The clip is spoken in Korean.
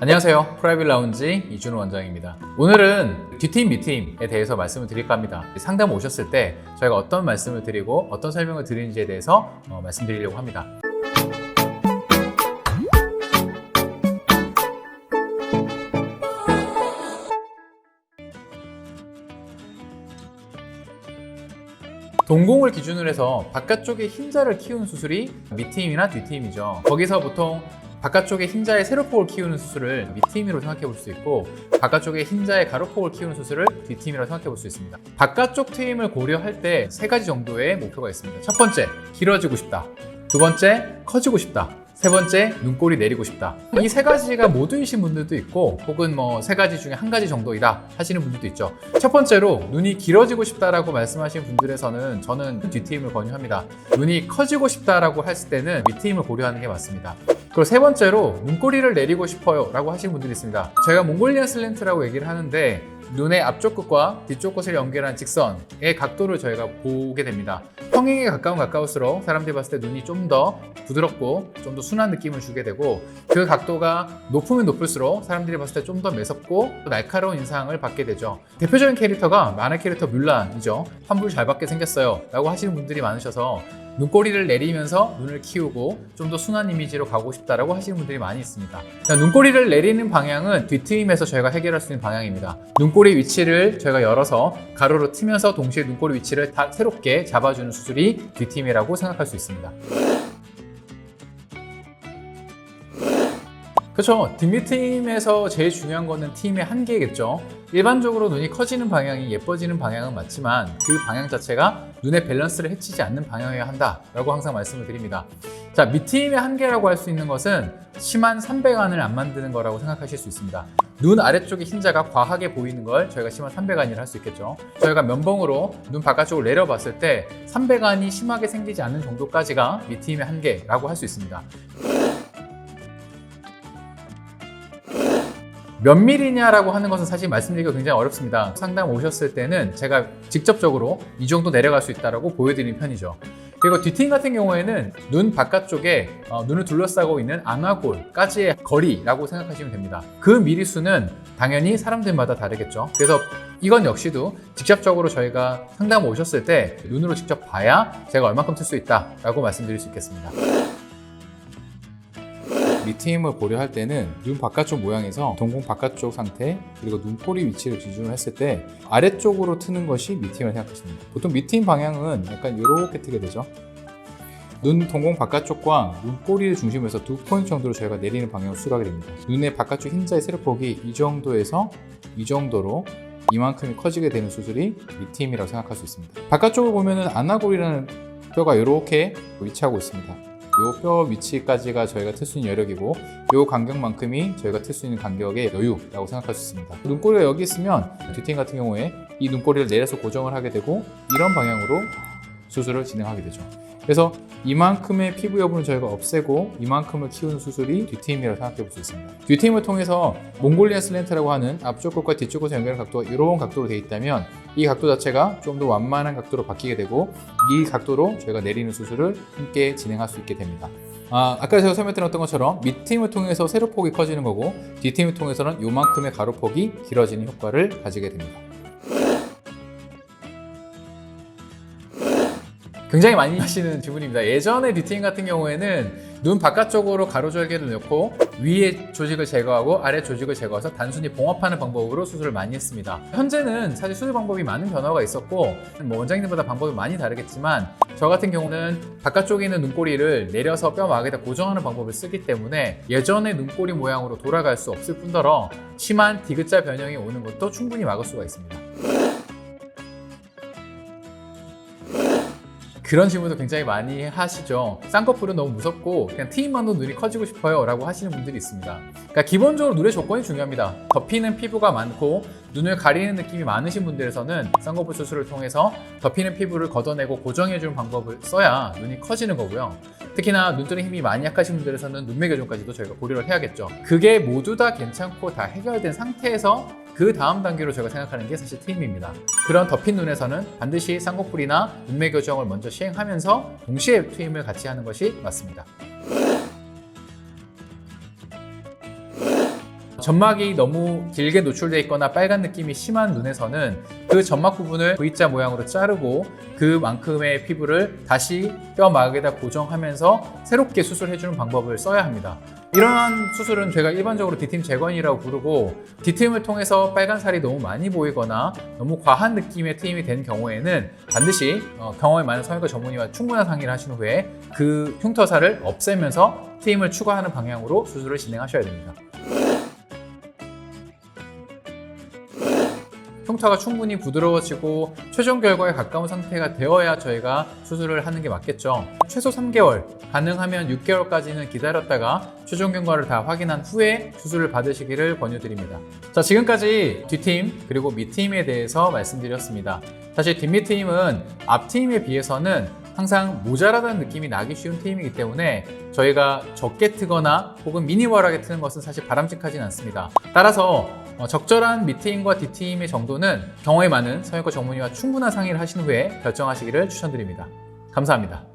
안녕하세요. 프라이빗 라운지 이준호 원장입니다. 오늘은 D팀, B팀에 대해서 말씀을 드릴까 합니다. 상담 오셨을 때 저희가 어떤 말씀을 드리고 어떤 설명을 드리는지에 대해서 말씀드리려고 합니다. 동공을 기준으로 해서 바깥쪽에 흰자를 키우는 수술이 밑팀이나 뒤팀이죠. 거기서 보통 바깥쪽에 흰자의 세로폭을 키우는 수술을 밑팀으로 생각해 볼 수 있고, 바깥쪽에 흰자의 가로폭을 키우는 수술을 뒤팀이라고 생각해 볼 수 있습니다. 바깥쪽 트임을 고려할 때 세 가지 정도의 목표가 있습니다. 첫 번째, 길어지고 싶다. 두 번째, 커지고 싶다. 세 번째, 눈꼬리 내리고 싶다. 이 세 가지가 모두이신 분들도 있고, 혹은 세 가지 중에 한 가지 정도이다 하시는 분들도 있죠. 첫 번째로 눈이 길어지고 싶다라고 말씀하시는 분들에서는 저는 뒤트임을 권유합니다. 눈이 커지고 싶다라고 했을 때는 밑트임을 고려하는 게 맞습니다. 그리고 세 번째로 눈꼬리를 내리고 싶어요 라고 하시는 분들이 있습니다. 저희가 몽골리안 슬랜트라고 얘기를 하는데, 눈의 앞쪽 끝과 뒤쪽 끝을 연결한 직선의 각도를 저희가 보게 됩니다. 평행에 가까울수록 사람들이 봤을 때 눈이 좀 더 부드럽고 좀 더 순한 느낌을 주게 되고, 그 각도가 높으면 높을수록 사람들이 봤을 때 좀 더 매섭고 날카로운 인상을 받게 되죠. 대표적인 캐릭터가 만화 캐릭터 뮬란이죠. 환불 잘 받게 생겼어요 라고 하시는 분들이 많으셔서 눈꼬리를 내리면서 눈을 키우고 좀 더 순한 이미지로 가고 싶다라고 하시는 분들이 많이 있습니다. 눈꼬리를 내리는 방향은 뒤트임에서 저희가 해결할 수 있는 방향입니다. 눈꼬리 위치를 저희가 열어서 가로로 트면서 동시에 눈꼬리 위치를 다 새롭게 잡아주는 수술이 뒤트임이라고 생각할 수 있습니다. 그렇죠. 뒷밑트임에서 제일 중요한 거는 팀의 한계겠죠. 일반적으로 눈이 커지는 방향이 예뻐지는 방향은 맞지만 그 방향 자체가 눈의 밸런스를 해치지 않는 방향이어야 한다라고 항상 말씀을 드립니다. 자, 밑트임의 한계라고 할 수 있는 것은 심한 삼배간을 안 만드는 거라고 생각하실 수 있습니다. 눈 아래쪽에 흰자가 과하게 보이는 걸 저희가 심한 삼배간이라 할 수 있겠죠. 저희가 면봉으로 눈 바깥쪽을 내려봤을 때 삼배간이 심하게 생기지 않는 정도까지가 밑트임의 한계라고 할 수 있습니다. 몇 밀리냐라고 하는 것은 사실 말씀드리기가 굉장히 어렵습니다. 상담 오셨을 때는 제가 직접적으로 이 정도 내려갈 수 있다고 보여드리는 편이죠. 그리고 뒤트임 같은 경우에는 눈 바깥쪽에 눈을 둘러싸고 있는 안화골까지의 거리라고 생각하시면 됩니다. 그 미리수는 당연히 사람들마다 다르겠죠. 그래서 이건 역시도 직접적으로 저희가 상담 오셨을 때 눈으로 직접 봐야 제가 얼마큼 틀 수 있다라고 말씀드릴 수 있겠습니다. 밑트임을 고려할 때는 눈 바깥쪽 모양에서 동공 바깥쪽 상태, 그리고 눈꼬리 위치를 기준으로 했을 때 아래쪽으로 트는 것이 밑트임을 생각하시면 됩니다. 보통 밑트임 방향은 약간 이렇게 트게 되죠. 눈 동공 바깥쪽과 눈꼬리를 중심으로 해서 2포인트 정도로 저희가 내리는 방향으로 수술하게 됩니다. 눈의 바깥쪽 흰자의 세로폭이 이 정도에서 이 정도로 이만큼이 커지게 되는 수술이 밑트임이라고 생각할 수 있습니다. 바깥쪽을 보면은 안화골이라는 뼈가 이렇게 위치하고 있습니다. 이 뼈 위치까지가 저희가 틀 수 있는 여력이고, 이 간격만큼이 저희가 틀 수 있는 간격의 여유라고 생각할 수 있습니다. 눈꼬리가 여기 있으면 뒤트임 같은 경우에 이 눈꼬리를 내려서 고정을 하게 되고 이런 방향으로 수술을 진행하게 되죠. 그래서 이만큼의 피부 여부는 저희가 없애고 이만큼을 키우는 수술이 뒤트임이라고 생각해 볼 수 있습니다. 뒤트임을 통해서 몽골리안 슬랜트라고 하는 앞쪽 끝과 뒤쪽 끝을 연결하는 각도가 이런 각도로 되어 있다면 이 각도 자체가 좀 더 완만한 각도로 바뀌게 되고, 이 각도로 저희가 내리는 수술을 함께 진행할 수 있게 됩니다. 아까 제가 설명드렸던 것처럼 밑트임을 통해서 세로폭이 커지는 거고, 뒤트임을 통해서는 요만큼의 가로폭이 길어지는 효과를 가지게 됩니다. 굉장히 많이 하시는 질문입니다. 예전에 뒤트임 같은 경우에는 눈 바깥쪽으로 가로절개를 넣고 위에 조직을 제거하고 아래 조직을 제거해서 단순히 봉합하는 방법으로 수술을 많이 했습니다. 현재는 사실 수술 방법이 많은 변화가 있었고, 원장님들마다 방법이 많이 다르겠지만 저 같은 경우는 바깥쪽에 있는 눈꼬리를 내려서 뼈 막에다 고정하는 방법을 쓰기 때문에 예전의 눈꼬리 모양으로 돌아갈 수 없을 뿐더러 심한 디귿자 변형이 오는 것도 충분히 막을 수가 있습니다. 그런 질문도 굉장히 많이 하시죠. 쌍꺼풀은 너무 무섭고 그냥 트임만도 눈이 커지고 싶어요 라고 하시는 분들이 있습니다. 그러니까 기본적으로 눈의 조건이 중요합니다. 덮이는 피부가 많고 눈을 가리는 느낌이 많으신 분들에서는 쌍꺼풀 수술을 통해서 덮이는 피부를 걷어내고 고정해주는 방법을 써야 눈이 커지는 거고요. 특히나 눈뜨는 힘이 많이 약하신 분들에서는 눈매 교정까지도 저희가 고려를 해야겠죠. 그게 모두 다 괜찮고 다 해결된 상태에서 그 다음 단계로 제가 생각하는 게 사실 트임입니다. 그런 덮인 눈에서는 반드시 쌍꺼풀이나 눈매 교정을 먼저 시행하면서 동시에 트임을 같이 하는 것이 맞습니다. 점막이 너무 길게 노출되어 있거나 빨간 느낌이 심한 눈에서는 그 점막 부분을 V자 모양으로 자르고 그만큼의 피부를 다시 뼈막에다 고정하면서 새롭게 수술해주는 방법을 써야 합니다. 이러한 수술은 저희가 일반적으로 D팀 재건이라고 부르고, D팀을 통해서 빨간 살이 너무 많이 보이거나 너무 과한 느낌의 트임이 된 경우에는 반드시 경험이 많은 성형외과 전문의와 충분한 상의를 하신 후에 그 흉터살을 없애면서 트임을 추가하는 방향으로 수술을 진행하셔야 됩니다. 흉터가 충분히 부드러워지고 최종 결과에 가까운 상태가 되어야 저희가 수술을 하는 게 맞겠죠. 최소 3개월, 가능하면 6개월까지는 기다렸다가 최종 결과를 다 확인한 후에 수술을 받으시기를 권유드립니다. 자, 지금까지 뒷팀 그리고 밑팀에 대해서 말씀드렸습니다. 사실 뒷밑팀은 앞팀에 비해서는 항상 모자라다는 느낌이 나기 쉬운 트임이기 때문에 저희가 적게 트거나 혹은 미니멀하게 트는 것은 사실 바람직하진 않습니다. 따라서 적절한 밑트임과 뒷트임의 정도는 경험이 많은 성형외과 전문의와 충분한 상의를 하신 후에 결정하시기를 추천드립니다. 감사합니다.